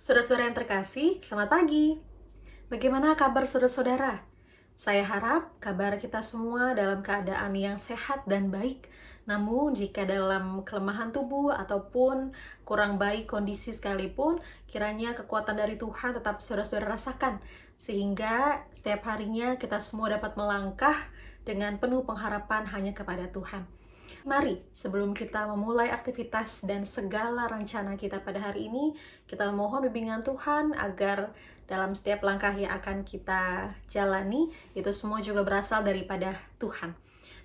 Saudara-saudara yang terkasih, selamat pagi. Bagaimana kabar saudara-saudara? Saya harap kabar kita semua dalam keadaan yang sehat dan baik. Namun jika dalam kelemahan tubuh ataupun kurang baik kondisi sekalipun, kiranya kekuatan dari Tuhan tetap saudara-saudara rasakan. Sehingga setiap harinya kita semua dapat melangkah dengan penuh pengharapan hanya kepada Tuhan. Mari, sebelum kita memulai aktivitas dan segala rencana kita pada hari ini, kita mohon bimbingan Tuhan agar dalam setiap langkah yang akan kita jalani, itu semua juga berasal daripada Tuhan.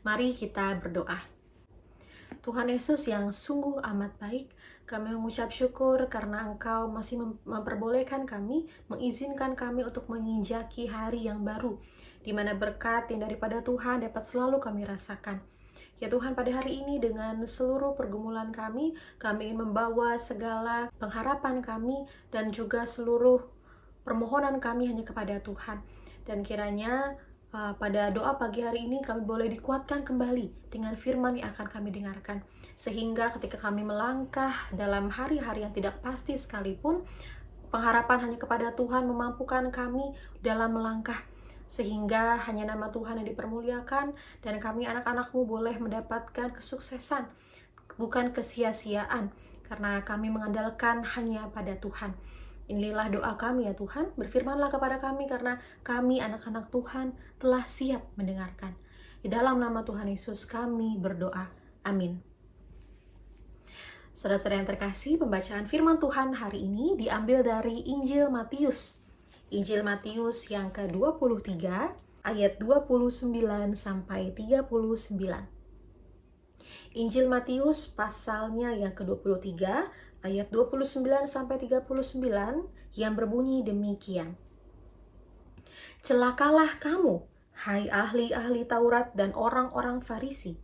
Mari kita berdoa. Tuhan Yesus yang sungguh amat baik, kami mengucap syukur karena Engkau masih memperbolehkan kami, mengizinkan kami untuk menginjaki hari yang baru, di mana berkat yang daripada Tuhan dapat selalu kami rasakan. Ya Tuhan, pada hari ini dengan seluruh pergumulan kami ingin membawa segala pengharapan kami dan juga seluruh permohonan kami hanya kepada Tuhan. Dan kiranya pada doa pagi hari ini kami boleh dikuatkan kembali dengan firman yang akan kami dengarkan. Sehingga ketika kami melangkah dalam hari-hari yang tidak pasti sekalipun, pengharapan hanya kepada Tuhan memampukan kami dalam melangkah. Sehingga hanya nama Tuhan yang dipermuliakan dan kami anak-anak-Mu boleh mendapatkan kesuksesan, bukan kesia-siaan, karena kami mengandalkan hanya pada Tuhan. Inilah doa kami ya Tuhan, berfirmanlah kepada kami karena kami anak-anak Tuhan telah siap mendengarkan. Di dalam nama Tuhan Yesus kami berdoa. Amin. Saudara-saudara yang terkasih, pembacaan firman Tuhan hari ini diambil dari Injil Matius. Injil Matius yang ke-23 ayat 29 sampai 39. Injil Matius pasalnya yang ke-23 ayat 29 sampai 39 yang berbunyi demikian. Celakalah kamu, hai ahli-ahli Taurat dan orang-orang Farisi,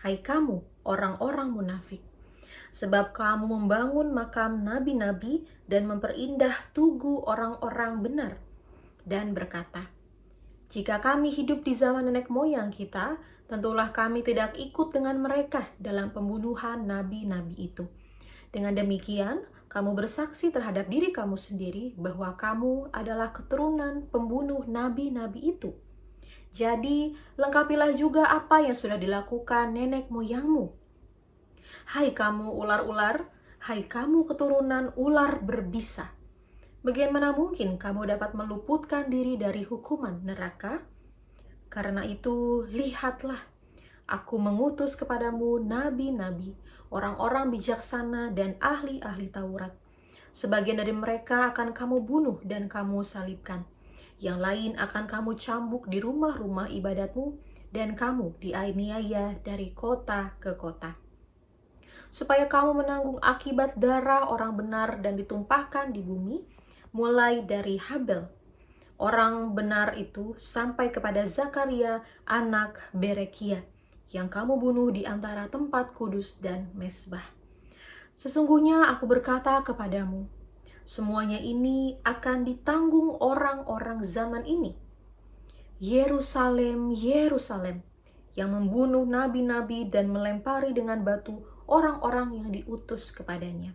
hai kamu orang-orang munafik. Sebab kamu membangun makam nabi-nabi dan memperindah tugu orang-orang benar. Dan berkata, jika kami hidup di zaman nenek moyang kita, tentulah kami tidak ikut dengan mereka dalam pembunuhan nabi-nabi itu. Dengan demikian, kamu bersaksi terhadap diri kamu sendiri bahwa kamu adalah keturunan pembunuh nabi-nabi itu. Jadi, lengkapilah juga apa yang sudah dilakukan nenek moyangmu. Hai kamu ular-ular, hai kamu keturunan ular berbisa. Bagaimana mungkin kamu dapat meluputkan diri dari hukuman neraka? Karena itu, lihatlah, aku mengutus kepadamu nabi-nabi, orang-orang bijaksana dan ahli-ahli Taurat. Sebagian dari mereka akan kamu bunuh dan kamu salibkan. Yang lain akan kamu cambuk di rumah-rumah ibadatmu, dan kamu dianiaya dari kota ke kota. Supaya kamu menanggung akibat darah orang benar dan ditumpahkan di bumi, mulai dari Habel, orang benar itu, sampai kepada Zakaria, anak Berekia, yang kamu bunuh di antara tempat kudus dan mezbah. Sesungguhnya aku berkata kepadamu, semuanya ini akan ditanggung orang-orang zaman ini. Yerusalem, Yerusalem, yang membunuh nabi-nabi dan melempari dengan batu orang-orang yang diutus kepadanya.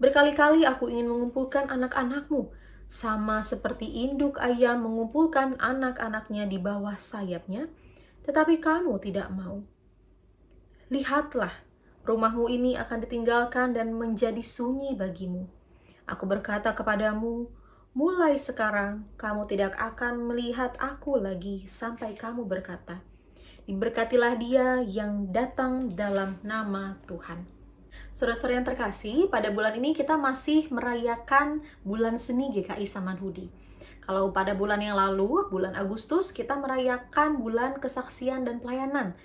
Berkali-kali aku ingin mengumpulkan anak-anakmu, sama seperti induk ayam mengumpulkan anak-anaknya di bawah sayapnya, tetapi kamu tidak mau. Lihatlah, rumahmu ini akan ditinggalkan dan menjadi sunyi bagimu. Aku berkata kepadamu, mulai sekarang kamu tidak akan melihat aku lagi sampai kamu berkata, diberkatilah dia yang datang dalam nama Tuhan. Saudara-saudara yang terkasih, pada bulan ini kita masih merayakan bulan seni GKI Samanhudi. Kalau pada bulan yang lalu, bulan Agustus, kita merayakan bulan kesaksian dan pelayanan.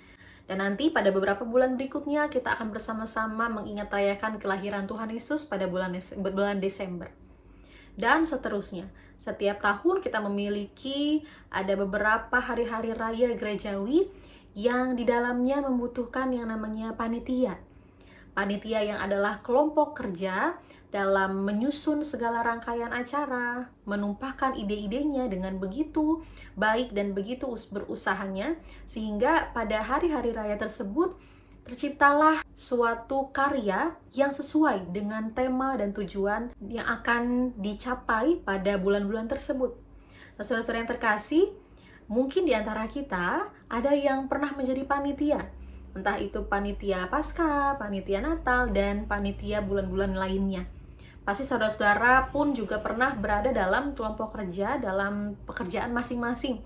Dan nanti pada beberapa bulan berikutnya, kita akan bersama-sama mengingat rayakan kelahiran Tuhan Yesus pada bulan Desember. Dan seterusnya, setiap tahun kita memiliki ada beberapa hari-hari raya gerejawi yang di dalamnya membutuhkan yang namanya panitia. Panitia yang adalah kelompok kerja dalam menyusun segala rangkaian acara, menumpahkan ide-idenya dengan begitu baik dan begitu berusahanya, sehingga pada hari-hari raya tersebut terciptalah suatu karya yang sesuai dengan tema dan tujuan yang akan dicapai pada bulan-bulan tersebut. Nah, saudara-saudara yang terkasih, mungkin di antara kita ada yang pernah menjadi panitia. Entah itu panitia Paskah, panitia Natal, dan panitia bulan-bulan lainnya. Pasti saudara-saudara pun juga pernah berada dalam kelompok kerja, dalam pekerjaan masing-masing.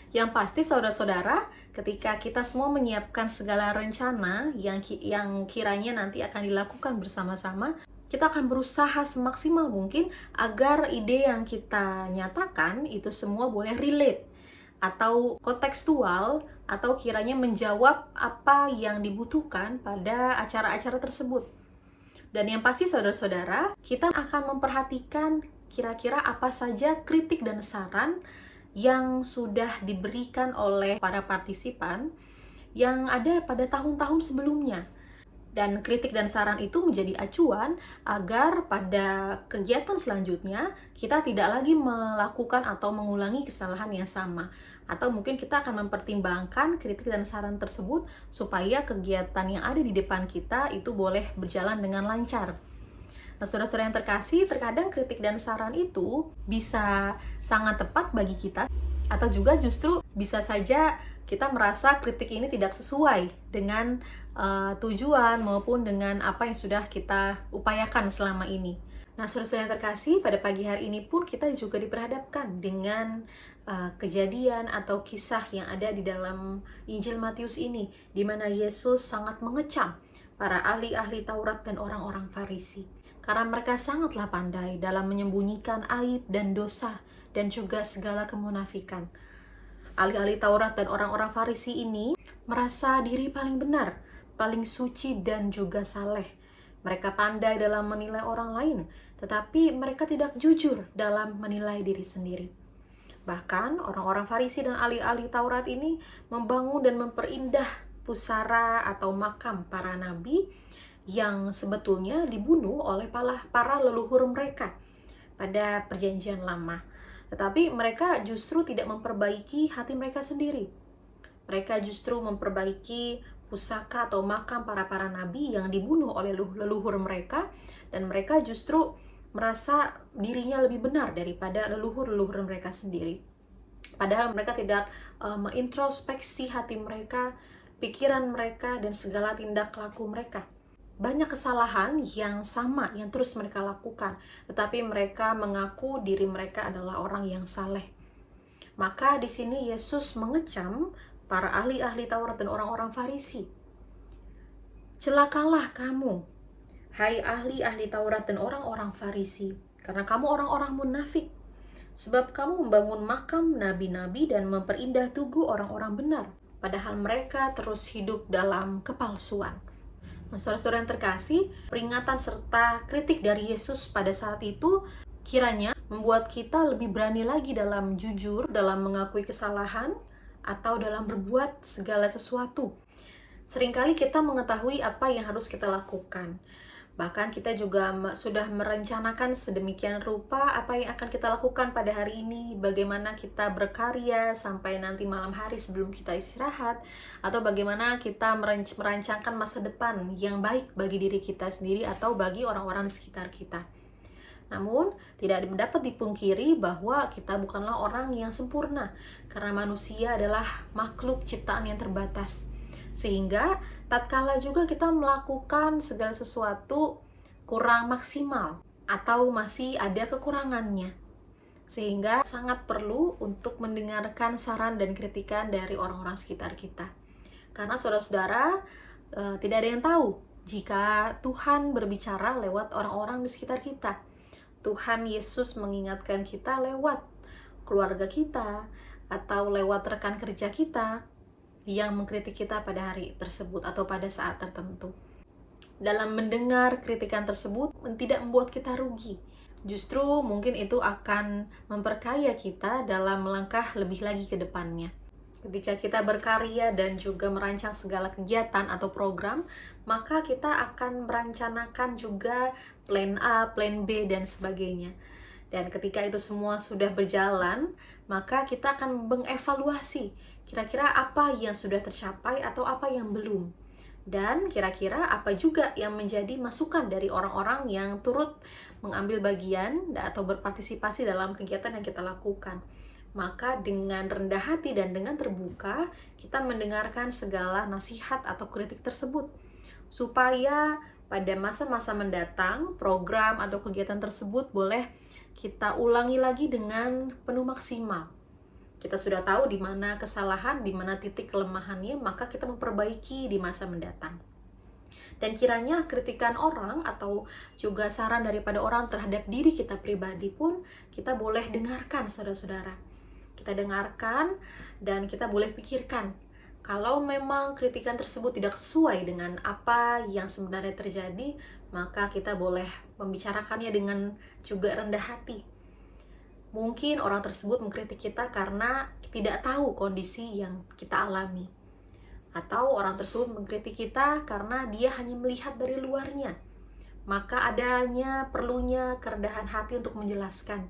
Yang pasti saudara-saudara, ketika kita semua menyiapkan segala rencana yang kiranya nanti akan dilakukan bersama-sama, kita akan berusaha semaksimal mungkin agar ide yang kita nyatakan itu semua boleh relate atau kontekstual atau kiranya menjawab apa yang dibutuhkan pada acara-acara tersebut. Dan yang pasti saudara-saudara, kita akan memperhatikan kira-kira apa saja kritik dan saran yang sudah diberikan oleh para partisipan yang ada pada tahun-tahun sebelumnya. Dan kritik dan saran itu menjadi acuan agar pada kegiatan selanjutnya kita tidak lagi melakukan atau mengulangi kesalahan yang sama. Atau mungkin kita akan mempertimbangkan kritik dan saran tersebut supaya kegiatan yang ada di depan kita itu boleh berjalan dengan lancar. Nah, saudara-saudara yang terkasih, terkadang kritik dan saran itu bisa sangat tepat bagi kita, atau juga justru bisa saja kita merasa kritik ini tidak sesuai dengan tujuan maupun dengan apa yang sudah kita upayakan selama ini. Nah, saudara-saudara yang terkasih, pada pagi hari ini pun kita juga diperhadapkan dengan kejadian atau kisah yang ada di dalam Injil Matius ini, di mana Yesus sangat mengecam para ahli-ahli Taurat dan orang-orang Farisi. Karena mereka sangatlah pandai dalam menyembunyikan aib dan dosa dan juga segala kemunafikan. Ahli-ahli Taurat dan orang-orang Farisi ini merasa diri paling benar, paling suci dan juga saleh. Mereka pandai dalam menilai orang lain, tetapi mereka tidak jujur dalam menilai diri sendiri. Bahkan orang-orang Farisi dan ahli-ahli Taurat ini membangun dan memperindah pusara atau makam para nabi yang sebetulnya dibunuh oleh para leluhur mereka pada perjanjian lama. Tetapi mereka justru tidak memperbaiki hati mereka sendiri. Mereka justru memperbaiki pusaka atau makam para nabi yang dibunuh oleh leluhur mereka, dan mereka justru merasa dirinya lebih benar daripada leluhur-leluhur mereka sendiri. Padahal mereka tidak mengintrospeksi hati mereka, pikiran mereka, dan segala tindak laku mereka. Banyak kesalahan yang sama yang terus mereka lakukan, tetapi mereka mengaku diri mereka adalah orang yang saleh. Maka di sini Yesus mengecam para ahli-ahli Taurat dan orang-orang Farisi. Celakalah kamu, hai ahli-ahli Taurat dan orang-orang Farisi, karena kamu orang-orang munafik. Sebab kamu membangun makam nabi-nabi dan memperindah tugu orang-orang benar, padahal mereka terus hidup dalam kepalsuan. Nah, saudara-saudara yang terkasih, peringatan serta kritik dari Yesus pada saat itu kiranya membuat kita lebih berani lagi dalam jujur, dalam mengakui kesalahan, atau dalam berbuat segala sesuatu. Seringkali kita mengetahui apa yang harus kita lakukan. Bahkan kita juga sudah merencanakan sedemikian rupa apa yang akan kita lakukan pada hari ini, bagaimana kita berkarya sampai nanti malam hari sebelum kita istirahat, atau bagaimana kita merancangkan masa depan yang baik bagi diri kita sendiri atau bagi orang-orang di sekitar kita. Namun, tidak dapat dipungkiri bahwa kita bukanlah orang yang sempurna, karena manusia adalah makhluk ciptaan yang terbatas. Sehingga tatkala juga kita melakukan segala sesuatu kurang maksimal atau masih ada kekurangannya. Sehingga sangat perlu untuk mendengarkan saran dan kritikan dari orang-orang sekitar kita. Karena saudara-saudara, tidak ada yang tahu jika Tuhan berbicara lewat orang-orang di sekitar kita. Tuhan Yesus mengingatkan kita lewat keluarga kita atau lewat rekan kerja kita yang mengkritik kita pada hari tersebut atau pada saat tertentu. Dalam mendengar kritikan tersebut tidak membuat kita rugi. Justru mungkin itu akan memperkaya kita dalam melangkah lebih lagi ke depannya. Ketika kita berkarya dan juga merancang segala kegiatan atau program, maka kita akan merencanakan juga plan A, plan B, dan sebagainya. Dan ketika itu semua sudah berjalan, maka kita akan mengevaluasi kira-kira apa yang sudah tercapai atau apa yang belum. Dan kira-kira apa juga yang menjadi masukan dari orang-orang yang turut mengambil bagian atau berpartisipasi dalam kegiatan yang kita lakukan. Maka dengan rendah hati dan dengan terbuka, kita mendengarkan segala nasihat atau kritik tersebut. Supaya pada masa-masa mendatang, program atau kegiatan tersebut boleh kita ulangi lagi dengan penuh maksimal. Kita sudah tahu di mana kesalahan, di mana titik kelemahannya, maka kita memperbaiki di masa mendatang. Dan kiranya kritikan orang atau juga saran daripada orang terhadap diri kita pribadi pun kita boleh dengarkan, saudara-saudara. Kita dengarkan dan kita boleh pikirkan. Kalau memang kritikan tersebut tidak sesuai dengan apa yang sebenarnya terjadi, maka kita boleh membicarakannya dengan juga rendah hati. Mungkin orang tersebut mengkritik kita karena tidak tahu kondisi yang kita alami. Atau orang tersebut mengkritik kita karena dia hanya melihat dari luarnya. Maka adanya perlunya kerendahan hati untuk menjelaskan.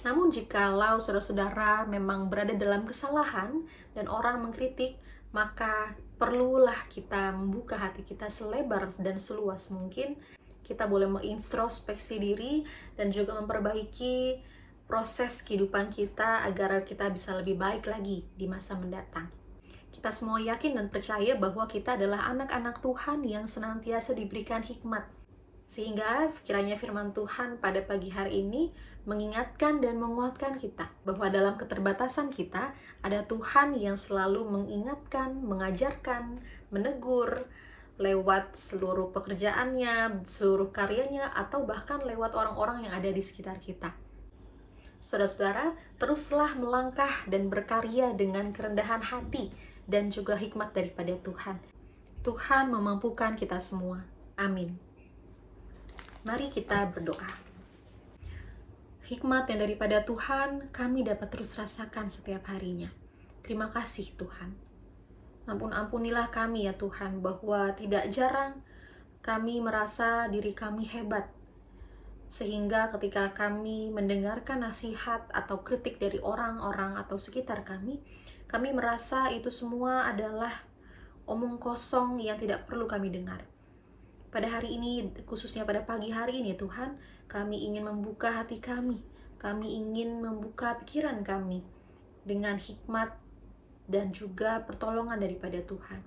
Namun jikalau saudara-saudara memang berada dalam kesalahan dan orang mengkritik, maka perlulah kita membuka hati kita selebar dan seluas mungkin. Kita boleh mengintrospeksi diri dan juga memperbaiki proses kehidupan kita agar kita bisa lebih baik lagi di masa mendatang. Kita semua yakin dan percaya bahwa kita adalah anak-anak Tuhan yang senantiasa diberikan hikmat. Sehingga kiranya firman Tuhan pada pagi hari ini mengingatkan dan menguatkan kita bahwa dalam keterbatasan kita ada Tuhan yang selalu mengingatkan, mengajarkan, menegur lewat seluruh pekerjaannya, seluruh karyanya, atau bahkan lewat orang-orang yang ada di sekitar kita. Saudara-saudara, teruslah melangkah dan berkarya dengan kerendahan hati dan juga hikmat daripada Tuhan. Tuhan memampukan kita semua. Amin. Mari kita berdoa. Hikmat yang daripada Tuhan kami dapat terus rasakan setiap harinya. Terima kasih Tuhan. Ampunilah kami ya Tuhan, bahwa tidak jarang kami merasa diri kami hebat, sehingga ketika kami mendengarkan nasihat atau kritik dari orang-orang atau sekitar kami merasa itu semua adalah omong kosong yang tidak perlu kami dengar. Pada hari ini, khususnya pada pagi hari ini Tuhan, kami ingin membuka hati kami ingin membuka pikiran kami dengan hikmat dan juga pertolongan daripada Tuhan.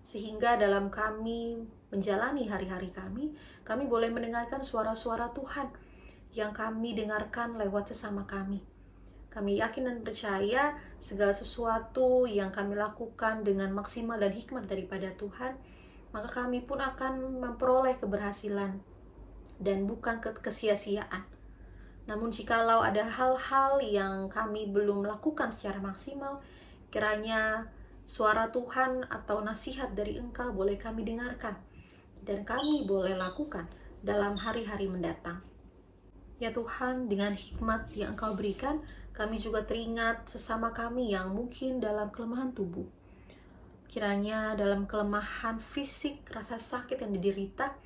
Sehingga dalam kami menjalani hari-hari kami boleh mendengarkan suara-suara Tuhan yang kami dengarkan lewat sesama kami. Kami yakin dan percaya segala sesuatu yang kami lakukan dengan maksimal dan hikmat daripada Tuhan, maka kami pun akan memperoleh keberhasilan dan bukan kesia-siaan. Namun jikalau ada hal-hal yang kami belum lakukan secara maksimal, kiranya suara Tuhan atau nasihat dari Engkau boleh kami dengarkan dan kami boleh lakukan dalam hari-hari mendatang. Ya Tuhan, dengan hikmat yang Engkau berikan, kami juga teringat sesama kami yang mungkin dalam kelemahan tubuh. Kiranya dalam kelemahan fisik, rasa sakit yang diderita,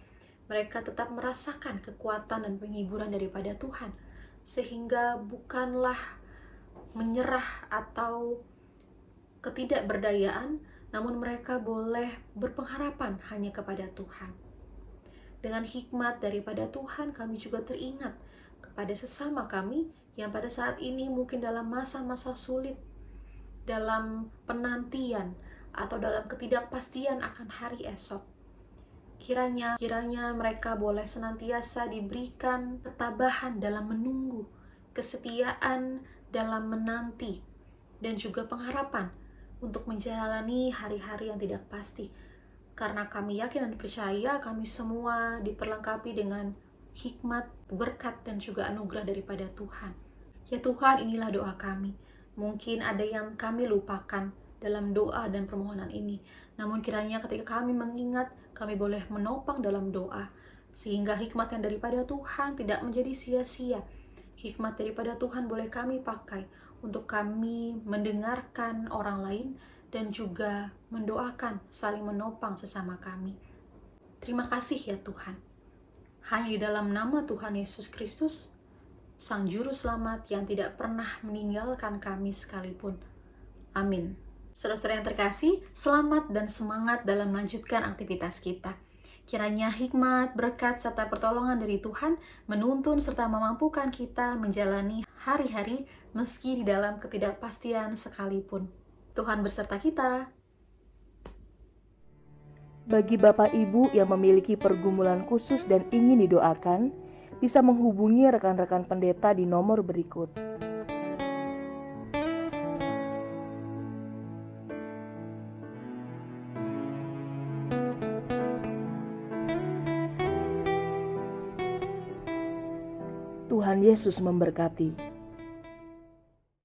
mereka tetap merasakan kekuatan dan penghiburan daripada Tuhan, sehingga bukanlah menyerah atau ketidakberdayaan, namun mereka boleh berpengharapan hanya kepada Tuhan. Dengan hikmat daripada Tuhan, kami juga teringat kepada sesama kami yang pada saat ini mungkin dalam masa-masa sulit, dalam penantian atau dalam ketidakpastian akan hari esok. Kiranya mereka boleh senantiasa diberikan ketabahan dalam menunggu, kesetiaan dalam menanti, dan juga pengharapan untuk menjalani hari-hari yang tidak pasti. Karena kami yakin dan percaya kami semua diperlengkapi dengan hikmat, berkat, dan juga anugerah daripada Tuhan. Ya Tuhan, inilah doa kami. Mungkin ada yang kami lupakan dalam doa dan permohonan ini. Namun kiranya ketika kami mengingat, kami boleh menopang dalam doa, sehingga hikmat yang daripada Tuhan tidak menjadi sia-sia. Hikmat daripada Tuhan boleh kami pakai untuk kami mendengarkan orang lain dan juga mendoakan, saling menopang sesama kami. Terima kasih ya Tuhan. Hanya di dalam nama Tuhan Yesus Kristus, Sang Juru Selamat yang tidak pernah meninggalkan kami sekalipun. Amin. Saudara-saudara yang terkasih, selamat dan semangat dalam melanjutkan aktivitas kita. Kiranya hikmat, berkat, serta pertolongan dari Tuhan menuntun serta memampukan kita menjalani hari-hari meski di dalam ketidakpastian sekalipun. Tuhan berserta kita. Bagi Bapak Ibu yang memiliki pergumulan khusus dan ingin didoakan, bisa menghubungi rekan-rekan pendeta di nomor berikut. Tuhan Yesus memberkati.